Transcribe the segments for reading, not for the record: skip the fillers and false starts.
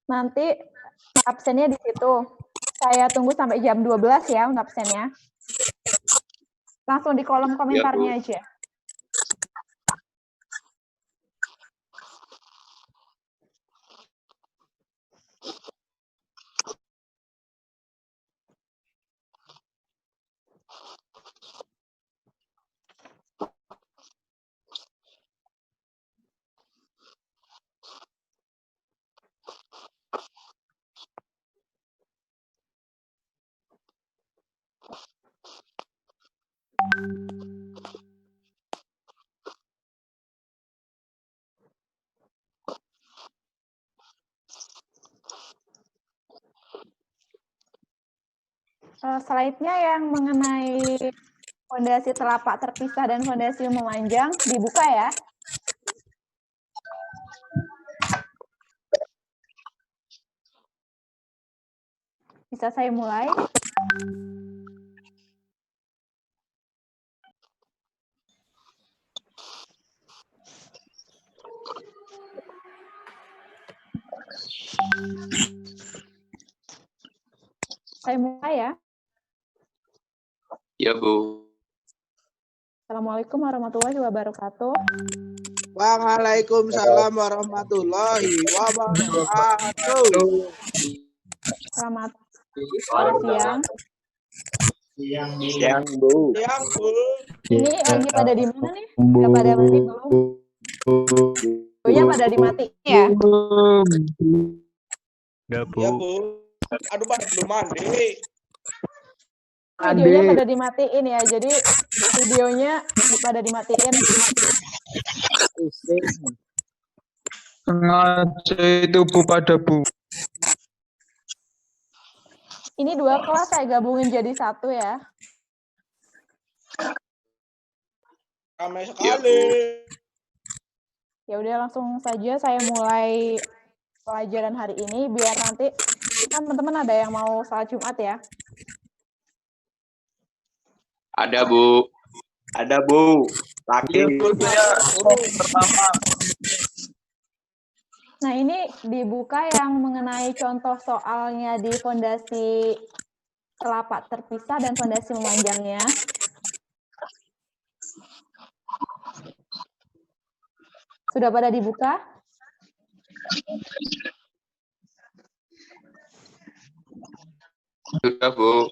Nanti absennya di situ. Saya tunggu sampai jam 12 ya untuk absennya. Langsung di kolom komentarnya aja. Slide-nya yang mengenai fondasi telapak terpisah dan fondasi memanjang dibuka ya. Bisa saya mulai? Saya mulai ya. Ya, Bu. Assalamualaikum warahmatullahi wabarakatuh. Waalaikumsalam warahmatullahi wabarakatuh. Selamat siang. Siang, Bu. Siang, Bu. Ini lagi pada di mana nih? Udah pada mati belum? Videonya pada dimatiin ya? Ya, Bu. Ya, Bu. Aduh, Pak, belum mandi. Videonya pada dimatiin ya, jadi videonya pada dimatiin. Sengaja itu Bu pada Bu. Ini 2 kelas saya gabungin jadi 1 ya. Ramai sekali. Ya udah langsung saja saya mulai pelajaran hari ini biar nanti kan teman-teman ada yang mau salat Jumat ya. Ada, Bu. Ada, Bu. Laki. Pertama. Nah, ini dibuka yang mengenai contoh soalnya di fondasi telapak terpisah dan fondasi memanjangnya. Sudah pada dibuka? Sudah, Bu.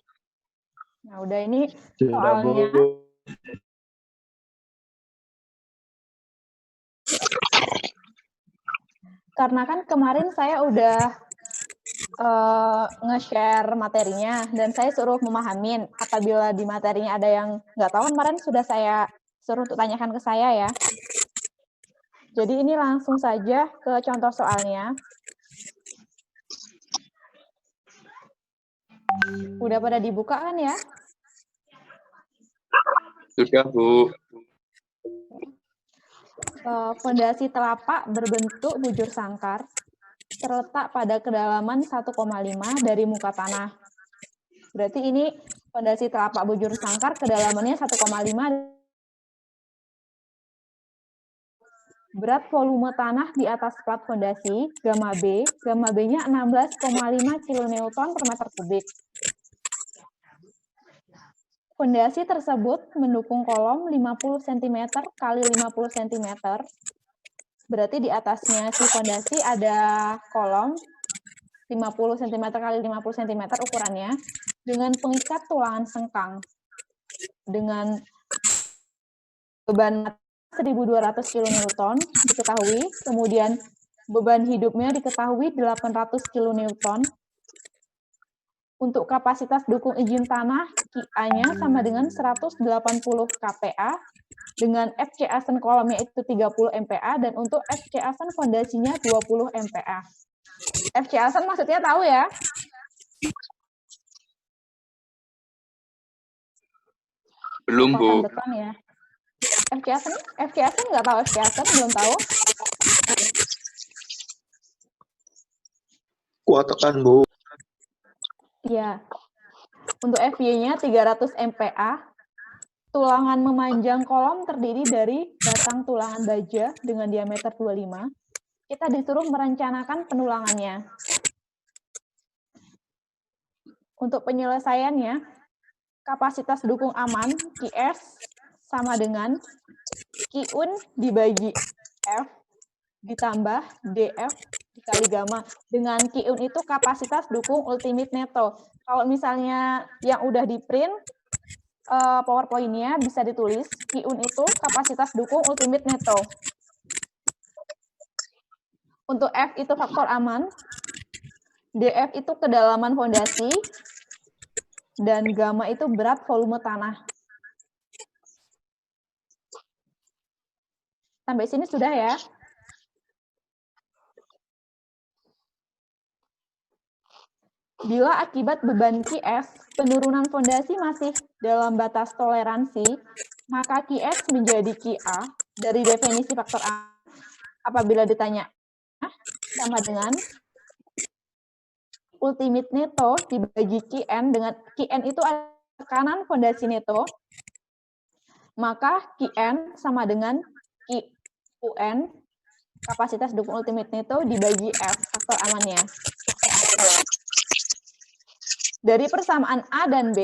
Nah, udah ini soalnya. Karena kan kemarin saya udah nge-share materinya dan saya suruh memahamin. Apabila di materinya ada yang nggak tahu, kemarin sudah saya suruh untuk tanyakan ke saya ya. Jadi ini langsung saja ke contoh soalnya. Udah pada dibuka kan ya? Sudah, Bu. Fondasi telapak berbentuk bujur sangkar terletak pada kedalaman 1,5 dari muka tanah. Berarti ini fondasi telapak bujur sangkar kedalamannya 1,5. Berat volume tanah di atas plat fondasi, gamma B. Gamma B-nya 16,5 kN per meter kubik. Fondasi tersebut mendukung kolom 50 cm kali 50 cm. Berarti di atasnya si fondasi ada kolom 50 cm kali 50 cm ukurannya dengan pengikat tulangan sengkang. Dengan beban 1.200 kN diketahui, kemudian beban hidupnya diketahui 800 kN. Untuk kapasitas dukung izin tanah, KIA-nya sama dengan 180 kPa, dengan FC Asen kolomnya itu 30 MPa, dan untuk FC Asen fondasinya 20 MPa. FC Asen maksudnya tahu ya? Belum, Bu. Beton ya. FC Asen nggak tahu FC Asen, belum tahu? Kuat tekan Bu. Iya. Untuk FY-nya 300 MPa. Tulangan memanjang kolom terdiri dari batang tulangan baja dengan diameter 25. Kita disuruh merencanakan penulangannya. Untuk penyelesaiannya, kapasitas dukung aman, QS, sama dengan Qun dibagi F ditambah DF dikali gamma. Dengan Qun itu kapasitas dukung ultimate neto. Kalau misalnya yang udah di print, PowerPoint-nya bisa ditulis, Qun itu kapasitas dukung ultimate neto. Untuk F itu faktor aman, DF itu kedalaman fondasi, dan gamma itu berat volume tanah. Sampai sini sudah ya? Bila akibat beban QS, penurunan fondasi masih dalam batas toleransi, maka QS menjadi QA dari definisi faktor A. Apabila ditanya, sama dengan ultimate neto dibagi Qn dengan Qn itu adalah tekanan fondasi neto, maka Qn sama dengan Qun kapasitas dukung ultimate neto dibagi F faktor amannya. Dari persamaan A dan B,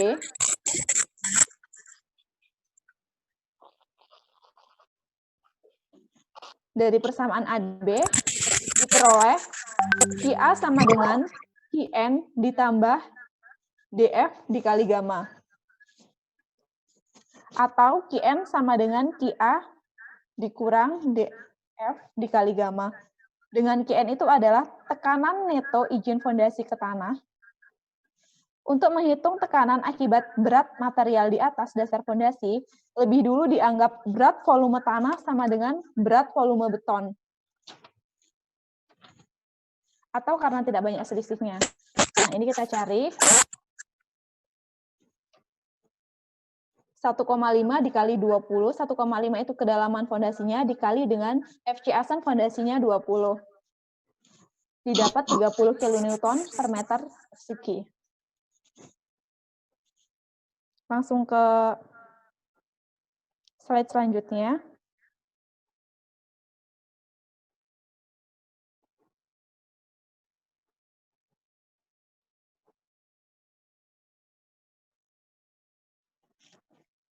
diperoleh QA sama dengan Qn ditambah DF dikali gamma. Atau Qn sama dengan QA dikurang DF dikali gamma. Dengan Qn itu adalah tekanan neto izin fondasi ke tanah. Untuk menghitung tekanan akibat berat material di atas dasar fondasi, lebih dulu dianggap berat volume tanah sama dengan berat volume beton. Atau karena tidak banyak selisihnya. Nah, ini kita cari. 1,5 dikali 20, 1,5 itu kedalaman fondasinya, dikali dengan FC asam fondasinya 20. Didapat 30 kN per meter persegi. Langsung ke slide selanjutnya.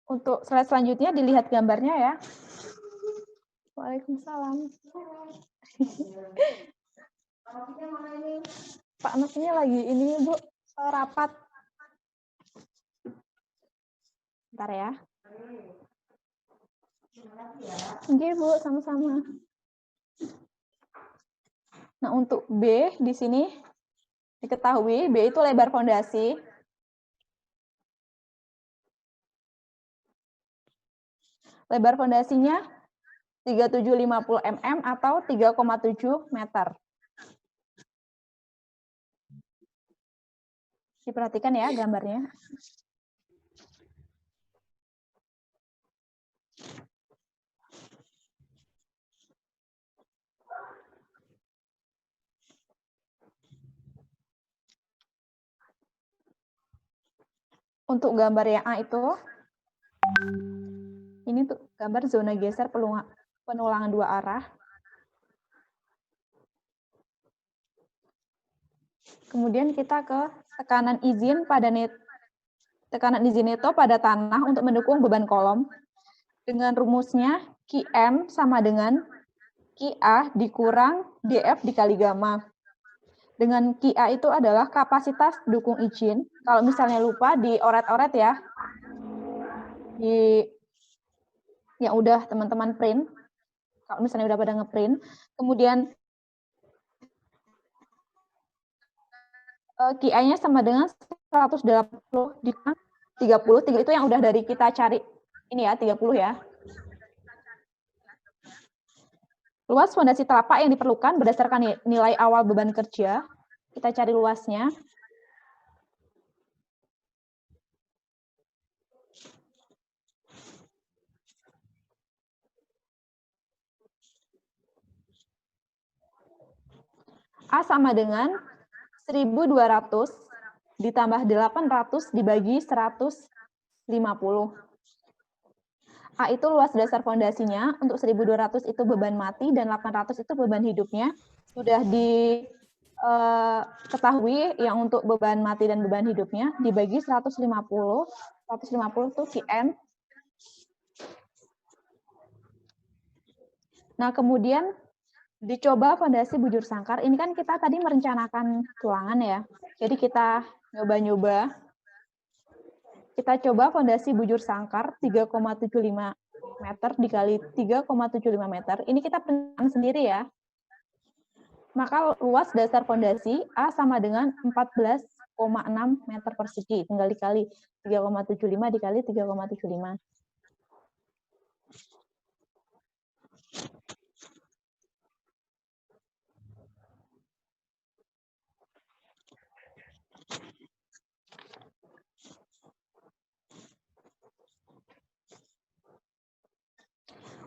Untuk slide selanjutnya dilihat gambarnya ya. Waalaikumsalam. Pak Nasnya lagi ini Bu, rapat. Bentar ya. Oke Bu, sama-sama. Nah, untuk B di sini diketahui B itu lebar fondasi. Lebar fondasinya 3750 mm atau 3,7 meter. Diperhatikan ya gambarnya. Untuk gambar yang A itu, ini tuh gambar zona geser penulangan dua arah. Kemudian kita ke tekanan izin neto pada tanah untuk mendukung beban kolom. Dengan rumusnya Qm sama dengan Qa dikurang Df dikali gamma. Dengan Qa itu adalah kapasitas dukung izin. Kalau misalnya lupa dioret-oret ya. Yang udah teman-teman print. Kalau misalnya udah pada ngeprint. Kemudian Qa-nya sama dengan 180 di 30 itu yang udah dari kita cari. Ini ya, 30 ya. Luas fondasi telapak yang diperlukan berdasarkan nilai awal beban kerja. Kita cari luasnya. A sama dengan 1.200 ditambah 800 dibagi 150. A itu luas dasar fondasinya, untuk 1.200 itu beban mati dan 800 itu beban hidupnya. Sudah ketahui yang untuk beban mati dan beban hidupnya dibagi 150 tuh kN. Nah, kemudian dicoba fondasi bujur sangkar. Ini kan kita tadi merencanakan tulangan ya. Jadi kita nyoba-nyoba. Kita coba fondasi bujur sangkar 3,75 meter dikali 3,75 meter. Ini kita perencanaan sendiri ya. Maka luas dasar fondasi A sama dengan 14,6 meter persegi. Tinggal dikali 3,75 dikali 3,75.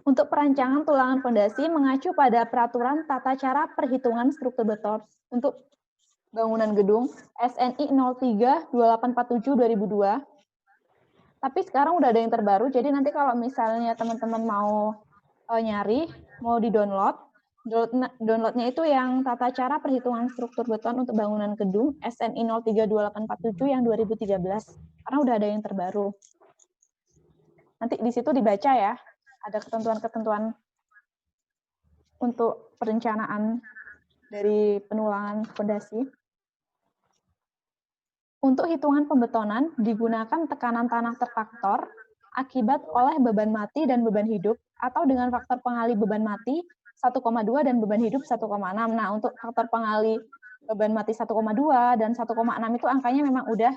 Untuk perancangan tulangan fondasi mengacu pada peraturan tata cara perhitungan struktur beton untuk bangunan gedung SNI 03-2847-2002. Tapi sekarang udah ada yang terbaru, jadi nanti kalau misalnya teman-teman mau nyari, mau di-download, downloadnya itu yang tata cara perhitungan struktur beton untuk bangunan gedung SNI 03-2847 yang 2013, karena udah ada yang terbaru. Nanti di situ dibaca ya, ada ketentuan-ketentuan untuk perencanaan dari penulangan fondasi. Untuk hitungan pembetonan, digunakan tekanan tanah terfaktor akibat oleh beban mati dan beban hidup, atau dengan faktor pengali beban mati 1,2 dan beban hidup 1,6. Nah, untuk faktor pengali beban mati 1,2 dan 1,6 itu angkanya memang udah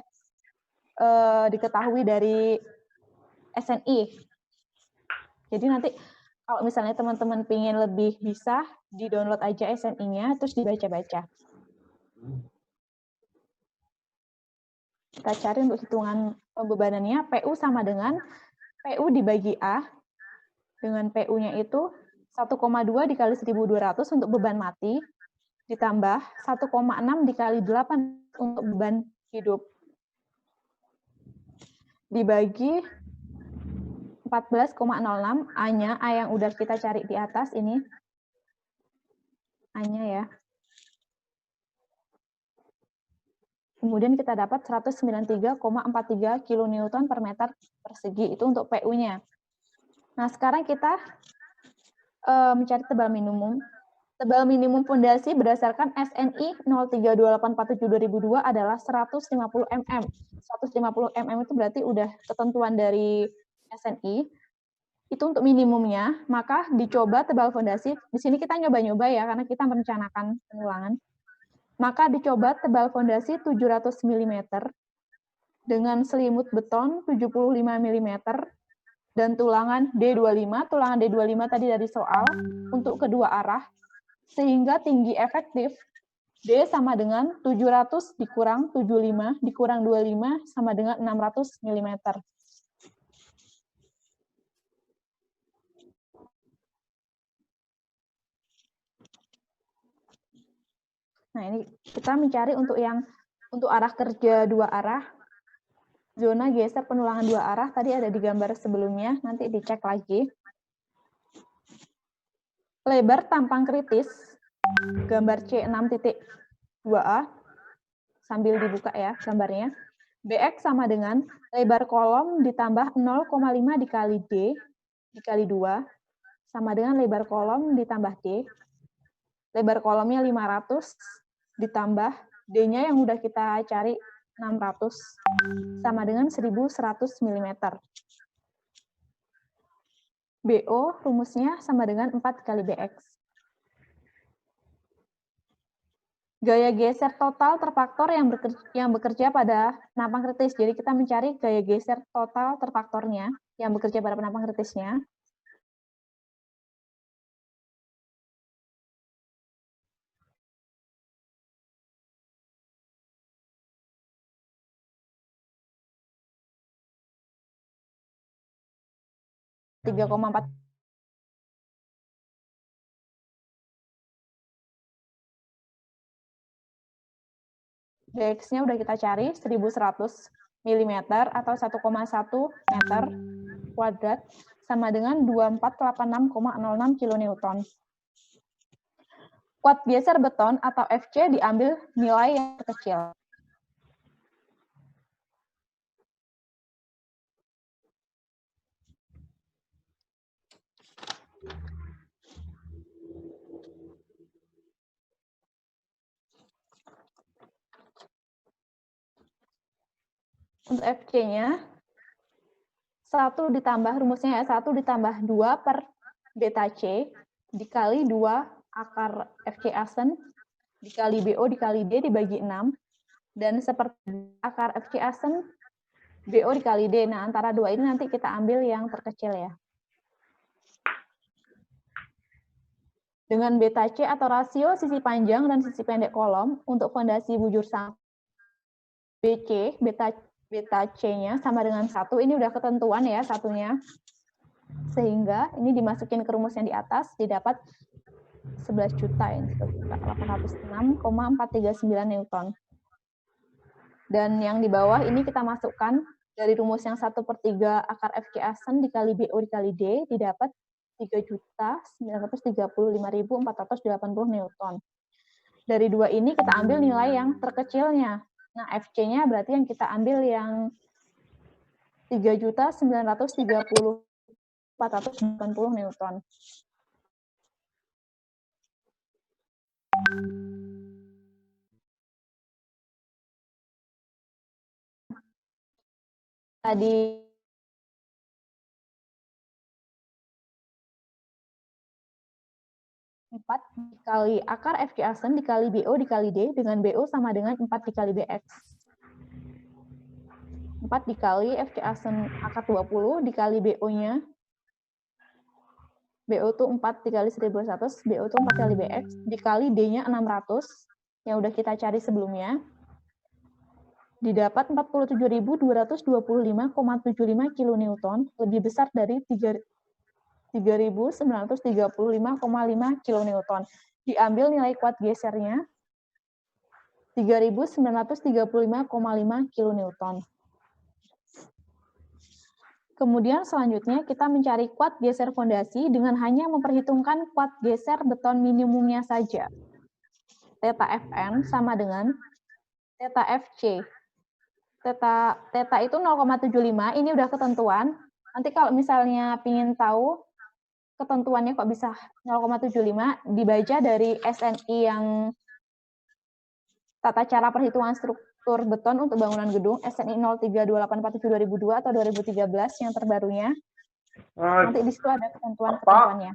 diketahui dari SNI. Jadi nanti kalau misalnya teman-teman pengen lebih bisa, di-download aja SNI-nya, terus dibaca-baca. Kita cari untuk hitungan pembebanannya, PU sama dengan PU dibagi A, dengan PU-nya itu 1,2 dikali 1.200 untuk beban mati, ditambah 1,6 dikali 8 untuk beban hidup. Dibagi 14,06, A-nya, A yang udah kita cari di atas ini, A-nya ya. Kemudian kita dapat 193,43 kN per meter persegi, itu untuk PU-nya. Nah, sekarang kita mencari tebal minimum. Tebal minimum fondasi berdasarkan SNI 03-2847-2002 adalah 150 mm. 150 mm itu berarti udah ketentuan dari SNI. Itu untuk minimumnya, maka dicoba tebal fondasi. Di sini kita nyoba-nyoba ya, karena kita merencanakan penulangan. Maka dicoba tebal fondasi 700 mm dengan selimut beton 75 mm dan tulangan D25. Tulangan D25 tadi dari soal untuk kedua arah, sehingga tinggi efektif D sama dengan 700 dikurang 75 dikurang 25 sama dengan 600 mm. Nah, ini kita mencari untuk arah kerja dua arah, zona geser penulangan dua arah, tadi ada di gambar sebelumnya, nanti dicek lagi. Lebar tampang kritis, gambar C6.2a, sambil dibuka ya gambarnya. BX sama dengan lebar kolom ditambah 0,5 dikali D dikali 2, sama dengan lebar kolom ditambah D. Lebar kolomnya 500, ditambah D-nya yang udah kita cari 600, sama dengan 1100 mm. BO rumusnya sama dengan 4 kali BX. Gaya geser total terfaktor yang bekerja pada penampang kritis. Jadi kita mencari gaya geser total terfaktornya yang bekerja pada penampang kritisnya. .4 BX-nya udah kita cari 1100 mm atau 1,1 meter kuadrat sama dengan 2486,06 kN. kuat geser beton atau FC diambil nilai yang terkecil. Untuk FC-nya, 1 ditambah, rumusnya ya, 1 ditambah 2 per beta C dikali 2 akar FC asen dikali BO dikali D dibagi 6. Dan seperti akar FC asen, BO dikali D. Nah, antara 2 ini nanti kita ambil yang terkecil ya. Dengan beta C atau rasio sisi panjang dan sisi pendek kolom untuk fondasi bujur sang BC, beta C-nya sama dengan 1, ini udah ketentuan ya satunya. Sehingga ini dimasukin ke rumus yang di atas, didapat 11 juta, 806,439 Newton. Dan yang di bawah ini kita masukkan dari rumus yang 1/3 akar FC asen dikali BO dikali D, didapat 3.935.480 Newton. Dari 2 ini kita ambil nilai yang terkecilnya. Nah, FC-nya berarti yang kita ambil yang 3.930.480 Newton. Tadi empat dikali akar FC asen dikali BO dikali D dengan BO sama dengan 4 dikali BX. 4 dikali FC asen akar 20 dikali BO-nya. BO itu 4 dikali 1100, BO itu 4 kali BX, dikali D-nya 600, yang udah kita cari sebelumnya. Didapat 47.225,75 kN, lebih besar dari 3.935,5 kN. Diambil nilai kuat gesernya 3.935,5 kN. Kemudian selanjutnya kita mencari kuat geser fondasi dengan hanya memperhitungkan kuat geser beton minimumnya saja. Theta Fn sama dengan theta Fc. Theta itu 0,75, ini udah ketentuan. Nanti kalau misalnya ingin tahu ketentuannya kok bisa 0,75, dibaca dari SNI yang tata cara perhitungan struktur beton untuk bangunan gedung, SNI 032847/2002 atau 2013 yang terbarunya. Nanti di situ ada ketentuan-ketentuannya.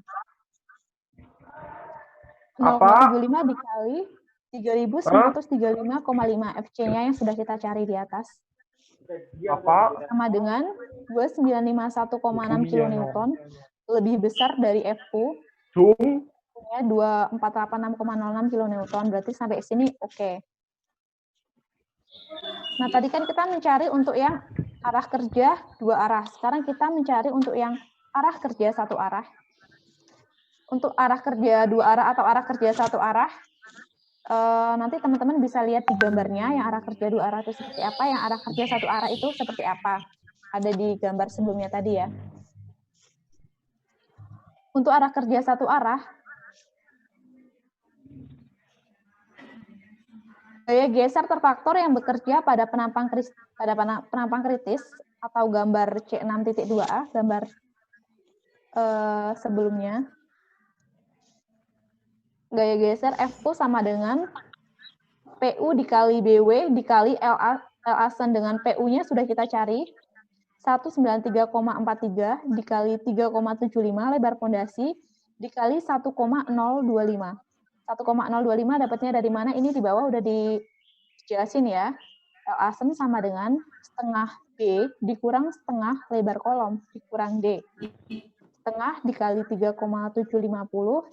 0,75 dikali 3.935,5 FC-nya yang sudah kita cari di atas. Sama dengan 2951,6 kN, lebih besar dari F-ku. 2486,06 kN, berarti sampai sini oke. Nah, tadi kan kita mencari untuk yang arah kerja 2 arah. Sekarang kita mencari untuk yang arah kerja 1 arah. Untuk arah kerja 2 arah atau arah kerja 1 arah, nanti teman-teman bisa lihat di gambarnya, yang arah kerja 2 arah itu seperti apa, yang arah kerja 1 arah itu seperti apa. Ada di gambar sebelumnya tadi ya. Untuk arah kerja 1 arah, gaya geser terfaktor yang bekerja pada penampang kritis atau gambar C6.2a, gambar sebelumnya. Gaya geser F-ku sama dengan PU dikali BW dikali L asen dengan PU-nya sudah kita cari. 193,43 dikali 3,75 lebar fondasi dikali 1,025. 1,025 dapatnya dari mana? Ini di bawah udah dijelasin ya. L asen sama dengan setengah B dikurang setengah lebar kolom dikurang D. Setengah dikali 3,750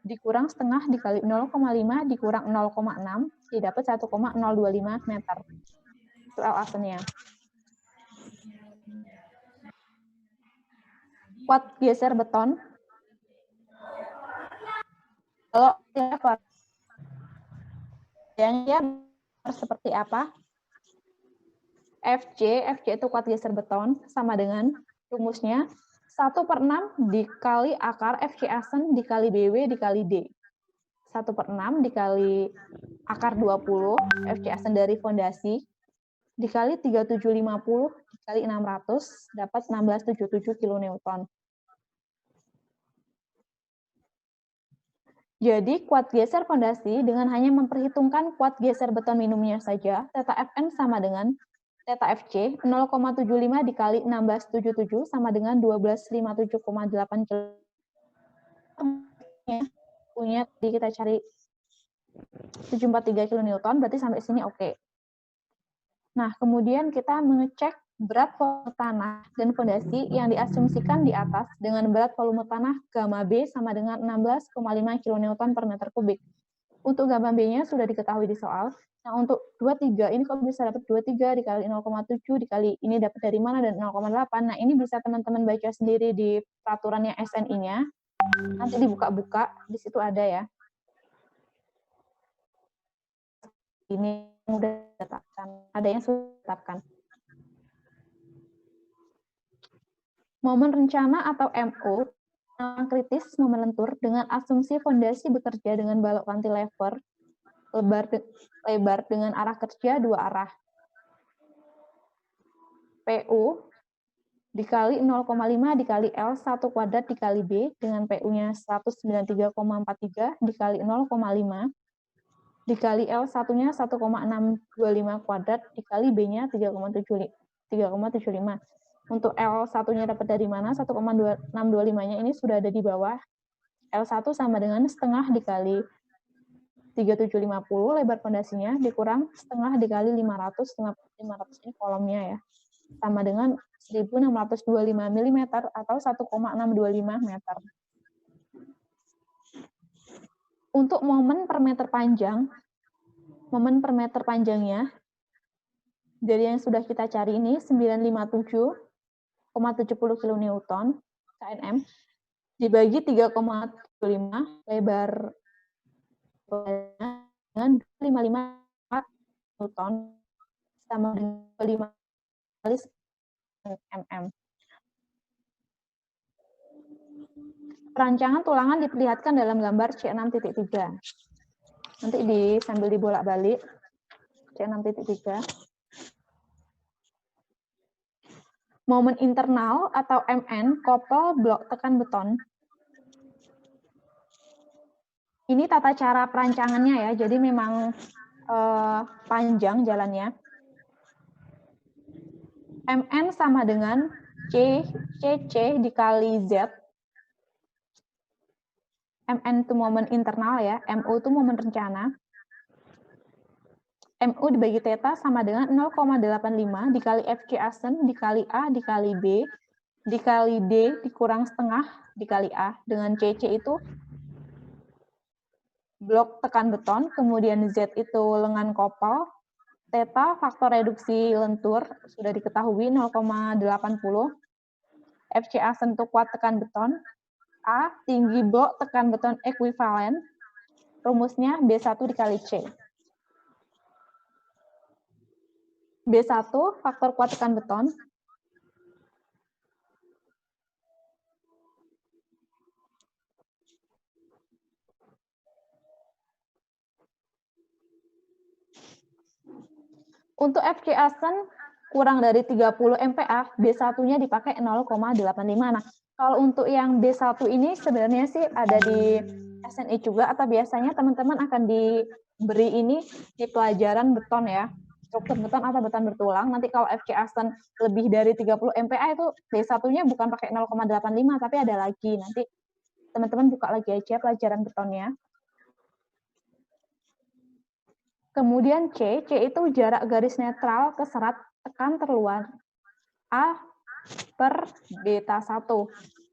dikurang setengah dikali 0,5 dikurang 0,6 didapat 1,025 meter. Itu L asennya. Kuat geser beton. Kalau yang seperti apa? FC itu kuat geser beton sama dengan rumusnya 1/6 dikali akar FC asen dikali BW dikali D. 1/6 dikali akar 20 FC Asen dari fondasi dikali 3750 dikali 600 dapat 1677 kilonewton. Jadi kuat geser fondasi dengan hanya memperhitungkan kuat geser beton minimumnya saja, theta Fn sama dengan theta Fc 0,75 dikali 1677 sama dengan 1257,8 kilo. Punya tadi kita cari 743 kilonewton, berarti sampai sini oke. Nah, kemudian kita mengecek berat volume tanah dan fondasi yang diasumsikan di atas dengan berat volume tanah gamma B sama dengan 16,5 kilonewton per meter kubik. Untuk gamma B-nya sudah diketahui di soal. Nah, untuk 23 ini kalau bisa dapat 23 dikali 0,7 dikali ini dapat dari mana dan 0,8. Nah, ini bisa teman-teman baca sendiri di peraturannya SNI-nya. Nanti dibuka-buka, di situ ada ya. Ini sudah ditetapkan, ada yang sudah ditetapkan. Momen rencana atau MO yang kritis momen lentur dengan asumsi fondasi bekerja dengan balok cantilever lebar dengan arah kerja dua arah. PU dikali 0,5 dikali L 1 kuadrat dikali B dengan PU-nya 193,43 dikali 0,5 dikali L satunya 1,625 kuadrat dikali B-nya 3,75. Untuk L satunya dapat dari mana? 1,625-nya ini sudah ada di bawah. L1 sama dengan setengah dikali 3750 lebar fondasinya dikurang setengah dikali 500 ini kolomnya ya. Sama dengan 1625 mm atau 1,625 meter. Untuk momen per meter panjang, momen per meter panjangnya, dari yang sudah kita cari ini, 957,70 kN, dibagi 3,75, lebar dengan 55 Newton, sama dengan 5 kali mm. Perancangan tulangan diperlihatkan dalam gambar C6.3. Nanti sambil dibolak-balik. C6.3. Momen internal atau MN, kopel blok tekan beton. Ini tata cara perancangannya ya, jadi memang panjang jalannya. MN sama dengan CC dikali Z. MN itu momen internal ya, MU itu momen rencana. MU dibagi theta sama dengan 0,85 dikali FC Asen dikali A dikali B dikali D dikurang setengah dikali A. Dengan CC itu blok tekan beton, kemudian Z itu lengan kopel, theta faktor reduksi lentur sudah diketahui 0,80, FC Asen itu kuat tekan beton, A, tinggi blok tekan beton ekuivalen, rumusnya B1 dikali C. B1, faktor kuat tekan beton. Untuk FC Asen kurang dari 30 MPa, B1-nya dipakai 0,85. Nah, kalau untuk yang B1 ini sebenarnya sih ada di SNI juga, atau biasanya teman-teman akan diberi ini di pelajaran beton ya, struktur beton atau beton bertulang. Nanti kalau FC Asen lebih dari 30 MPa itu B1-nya bukan pakai 0,85, tapi ada lagi. Nanti teman-teman buka lagi aja pelajaran betonnya. Kemudian C itu jarak garis netral ke serat tekan terluar. A per beta 1.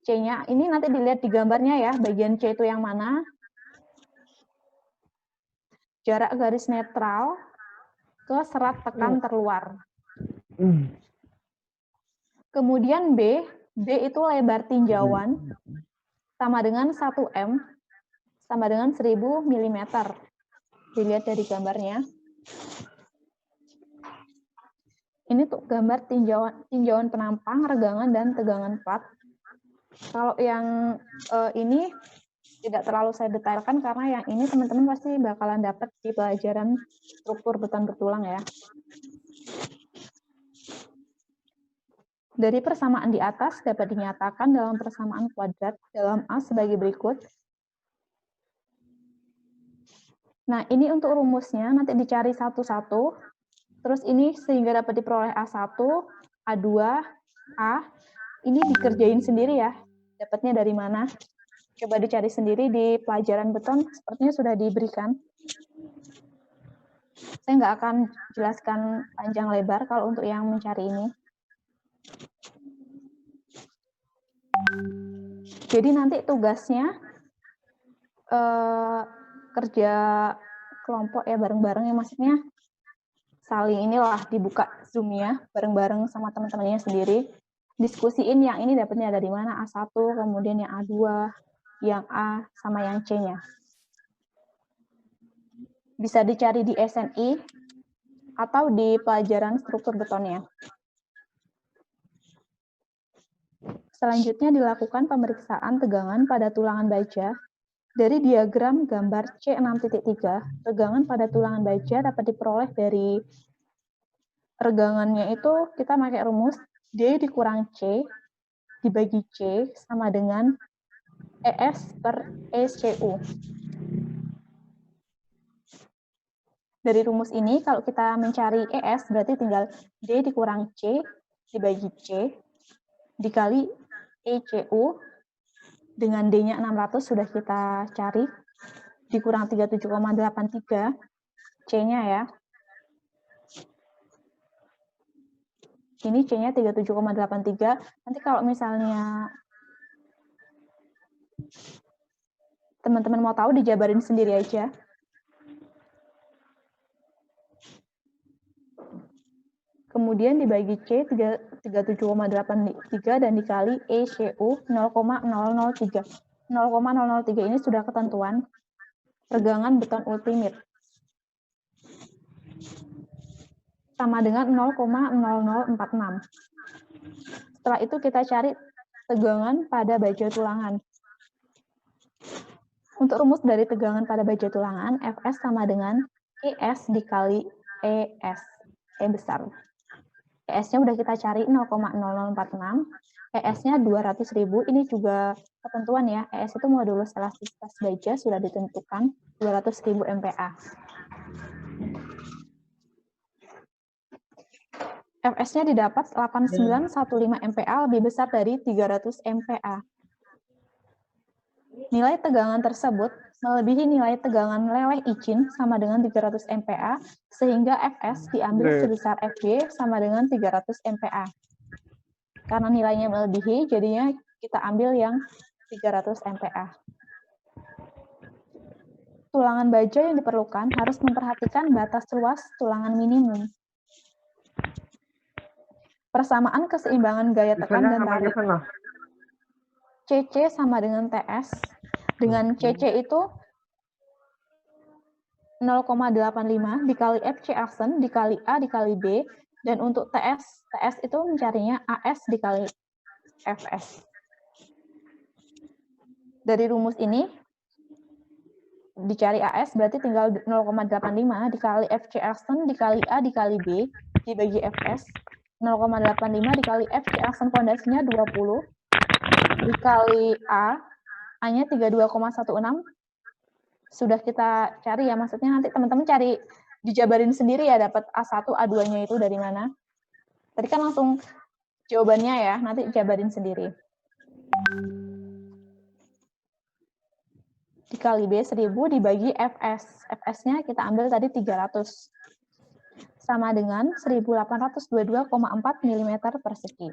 C-nya, ini nanti dilihat di gambarnya ya, bagian C itu yang mana. Jarak garis netral ke serat tekan terluar. Kemudian B itu lebar tinjauan, sama dengan 1M, sama dengan 1000 mm. Dilihat dari gambarnya. Ini tuh gambar tinjauan penampang, regangan, dan tegangan plat. Kalau yang ini tidak terlalu saya detailkan karena yang ini teman-teman pasti bakalan dapat di pelajaran struktur beton bertulang ya. Dari persamaan di atas dapat dinyatakan dalam persamaan kuadrat dalam A sebagai berikut. Nah, ini untuk rumusnya nanti dicari satu-satu. Terus ini sehingga dapat diperoleh A1, A2, A. Ini dikerjain sendiri ya. Dapatnya dari mana? Coba dicari sendiri di pelajaran beton, sepertinya sudah diberikan. Saya nggak akan jelaskan panjang lebar kalau untuk yang mencari ini. Jadi nanti tugasnya kerja kelompok ya bareng-bareng ya, maksudnya saling inilah dibuka Zoom-nya bareng-bareng sama teman-temannya sendiri. Diskusiin yang ini dapatnya dari mana, A1, kemudian yang A2, yang A, sama yang C-nya. Bisa dicari di SNI atau di pelajaran struktur betonnya. Selanjutnya dilakukan pemeriksaan tegangan pada tulangan baja. Dari diagram gambar C6.3, tegangan pada tulangan baja dapat diperoleh dari regangannya itu kita pakai rumus D dikurang C dibagi C sama dengan ES per ECU. Dari rumus ini, kalau kita mencari ES, berarti tinggal D dikurang C dibagi C dikali ECU, dengan D-nya 600 sudah kita cari, dikurang 37,83, C-nya ya. Ini C-nya 37,83. Nanti kalau misalnya teman-teman mau tahu, dijabarin sendiri aja. Kemudian dibagi C 37,83 dan dikali ECU 0,003. 0,003 ini sudah ketentuan regangan beton ultimate. Sama dengan 0,0046. Setelah itu kita cari tegangan pada baja tulangan. Untuk rumus dari tegangan pada baja tulangan, Fs sama dengan ES dikali ES, E besar. ES-nya udah kita cari 0,0046, ES-nya 200.000, ini juga ketentuan ya, ES itu modulus elastisitas baja sudah ditentukan 200.000 MPa. Fs-nya didapat 8915 MPa lebih besar dari 300 MPa. Nilai tegangan tersebut melebihi nilai tegangan leleh izin sama dengan 300 MPa, sehingga Fs diambil sebesar Fg sama dengan 300 MPa. Karena nilainya melebihi, jadinya kita ambil yang 300 MPa. Tulangan baja yang diperlukan harus memperhatikan batas luas tulangan minimum. Persamaan keseimbangan gaya tekan dan tarik. CC sama dengan TS. Dengan CC itu 0,85 dikali FC aksen dikali A dikali B. Dan untuk TS itu mencarinya AS dikali FS. Dari rumus ini, dicari AS berarti tinggal 0,85 dikali FC aksen dikali A dikali B dibagi FS. 0,85 dikali FC aksen fondasinya 20 dikali A-nya 32,16. Sudah kita cari ya, maksudnya nanti teman-teman cari, dijabarin sendiri ya, dapat A1, A2-nya itu dari mana. Tadi kan langsung jawabannya ya, nanti jabarin sendiri. Dikali B 1000 dibagi Fs. Fs-nya kita ambil tadi 300. Sama dengan 1822,4 mm persegi.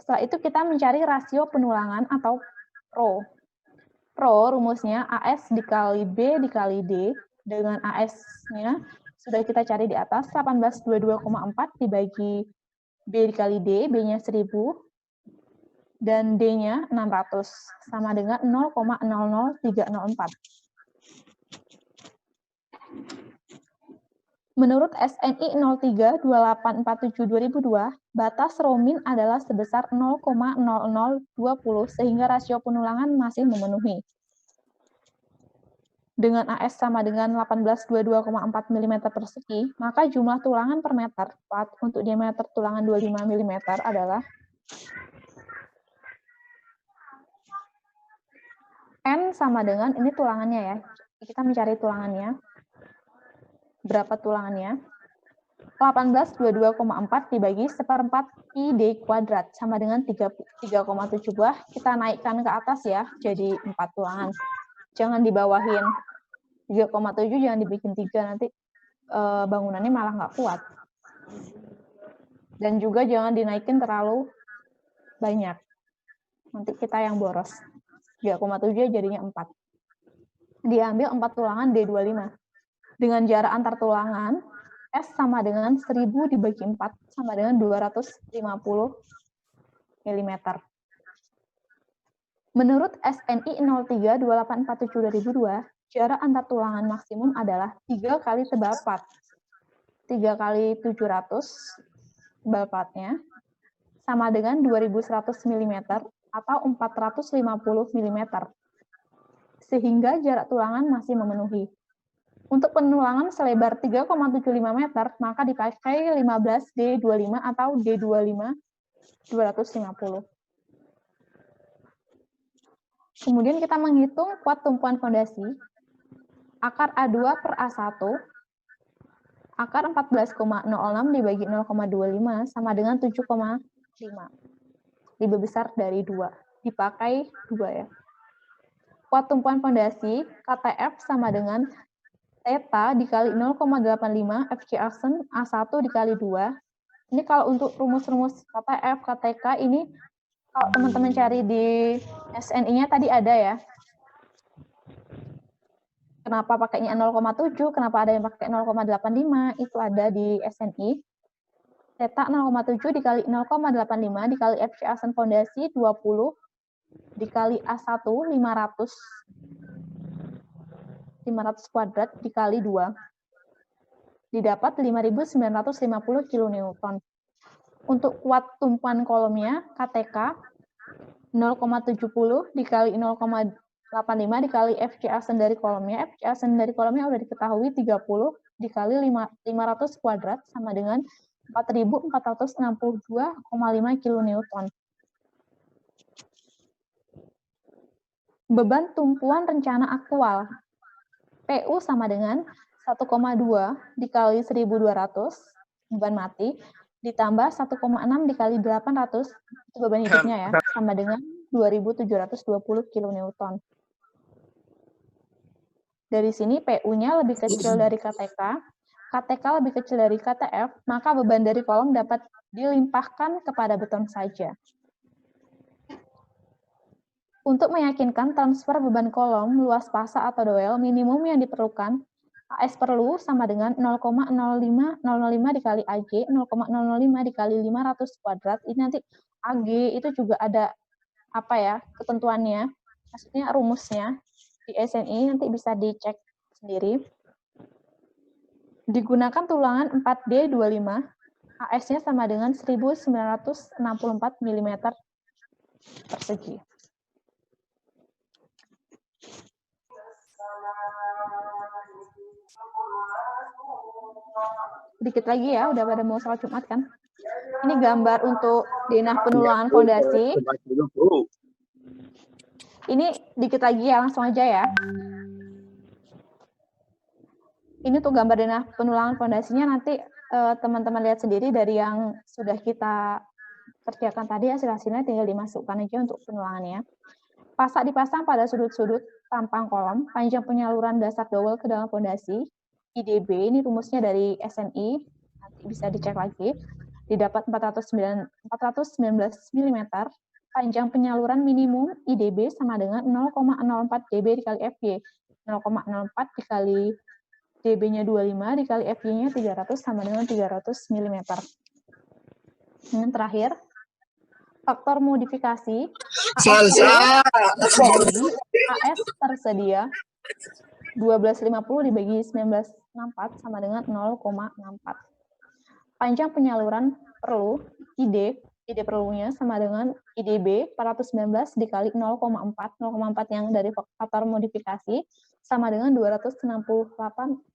Setelah itu kita mencari rasio penulangan atau ρ. Ρ rumusnya AS dikali B dikali D, dengan AS-nya sudah kita cari di atas, 1822,4 dibagi B dikali D, B-nya 1000, dan D-nya 600, sama dengan 0,00304. Menurut SNI 032847/2002, batas Romin adalah sebesar 0,0020 sehingga rasio penulangan masih memenuhi. Dengan AS sama dengan 1822,4 mm persegi, maka jumlah tulangan per meter untuk diameter tulangan 25 mm adalah N sama dengan, ini tulangannya ya, kita mencari tulangannya. Berapa tulangannya? 1822,4 dibagi 1/4 pi d kuadrat sama dengan 3,7 buah. Kita naikkan ke atas ya, jadi 4 tulangan. Jangan dibawahin 3,7, jangan dibikin 3, nanti bangunannya malah nggak kuat. Dan juga jangan dinaikin terlalu banyak. Nanti kita yang boros. 3,7 jadinya 4. Diambil 4 tulangan D25. Dengan jarak antar tulangan, S sama dengan 1000 dibagi 4 sama dengan 250 mm. Menurut SNI 032847/2002, jarak antar tulangan maksimum adalah 3 kali tebal plat. 3 kali 700 tebal platnya sama dengan 2100 mm atau 450 mm. Sehingga jarak tulangan masih memenuhi. Untuk penulangan selebar 3,75 meter, maka dipakai 15 D25 atau D25 250. Kemudian kita menghitung kuat tumpuan fondasi. Akar A2 per A1, akar 14,06 dibagi 0,25 sama dengan 7,5. Lebih besar dari 2. Dipakai 2 ya. Kuat tumpuan fondasi, KTF sama dengan theta dikali 0,85 FC Arsen A1 dikali 2. Ini kalau untuk rumus-rumus KTF, KTK ini kalau teman-teman cari di SNI-nya tadi ada ya. Kenapa pakainya 0,7, kenapa ada yang pakai 0,85, itu ada di SNI. Theta 0,7 dikali 0,85 dikali FC Arsen fondasi 20 dikali A1 500 kuadrat dikali 2. Didapat 5.950 kN. Untuk kuat tumpuan kolomnya, KTK 0,70 dikali 0,85 dikali FC Arsen dari kolomnya. FC Arsen dari kolomnya sudah diketahui 30 dikali 500 kuadrat sama dengan 4.462,5 kN. Beban tumpuan rencana aktual. PU sama dengan 1,2 dikali 1.200 beban mati, ditambah 1,6 dikali 800, itu beban hidupnya ya, sama dengan 2.720 kN. Dari sini PU-nya lebih kecil dari KTK, KTK lebih kecil dari KTF, maka beban dari kolom dapat dilimpahkan kepada beton saja. Untuk meyakinkan transfer beban kolom, luas pasa atau doel, minimum yang diperlukan, AS perlu sama dengan 0,005 dikali AG, 0,005 dikali 500 kuadrat. Ini nanti AG itu juga ada apa ya ketentuannya, maksudnya rumusnya di SNI, nanti bisa dicek sendiri. Digunakan tulangan 4D25, AS-nya sama dengan 1964 mm persegi. Sedikit lagi ya, udah pada mau sholat Jumat kan. Ini gambar untuk denah penulangan fondasi. Ini dikit lagi ya, langsung aja ya. Ini tuh gambar denah penulangan fondasinya, nanti teman-teman lihat sendiri dari yang sudah kita kerjakan tadi, hasil-hasilnya tinggal dimasukkan aja untuk penulangannya. Pasak dipasang pada sudut-sudut tampang kolom, panjang penyaluran dasar dowel ke dalam fondasi, IDB, ini rumusnya dari SNI, nanti bisa dicek lagi, didapat 419 mm, panjang penyaluran minimum IDB sama dengan 0,04 dB dikali FY, 0,04 dikali dB-nya 25 dikali FY-nya 300 sama dengan 300 mm. Yang terakhir, faktor modifikasi AS tersedia 1250 dibagi 19 64 sama dengan 0,64. Panjang penyaluran perlu ID perlunya sama dengan IDB 419 dikali 0,4 yang dari faktor modifikasi sama dengan 268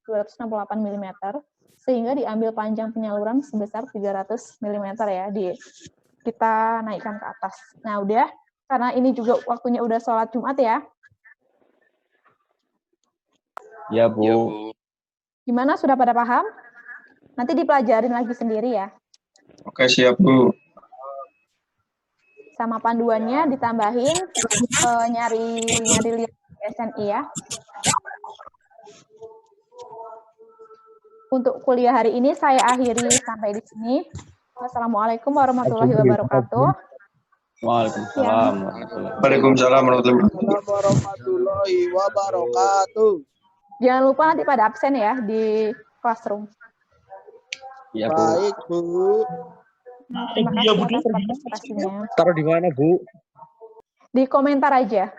mm, sehingga diambil panjang penyaluran sebesar 300 mm ya, kita naikkan ke atas. Nah, udah, karena ini juga waktunya udah sholat Jumat ya. Ya, Bu. Ya, Bu. Gimana, sudah pada paham? Nanti dipelajarin lagi sendiri ya. Oke, siap, Bu. Sama panduannya ditambahin nyari lihat SNI ya. Untuk kuliah hari ini saya akhiri sampai di sini. Wassalamualaikum warahmatullahi wabarakatuh. Waalaikumsalam. Waalaikumsalam warahmatullahi wabarakatuh. Warahmatullahi wabarakatuh. Jangan lupa nanti pada absen ya di classroom. Ya, Bu. Baik, Bu. Terima kasih atas partisipasinya. Taruh di mana, Bu? Di komentar aja.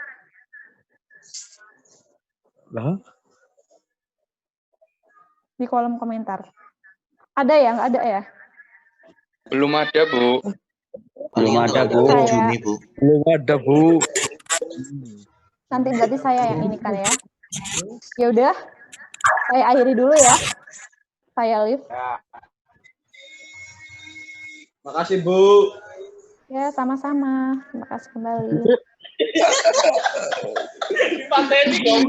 Lah? Di kolom komentar. Ada ya? Nggak ada ya? Belum ada, Bu. Belum ada, Bu. Saya, Belum ada, Bu. nanti berarti saya yang ini kan ya. Ya udah, saya akhiri dulu ya. Saya live. Makasih, Bu. Ya, sama-sama. Terima kasih kembali. Dipaten dong.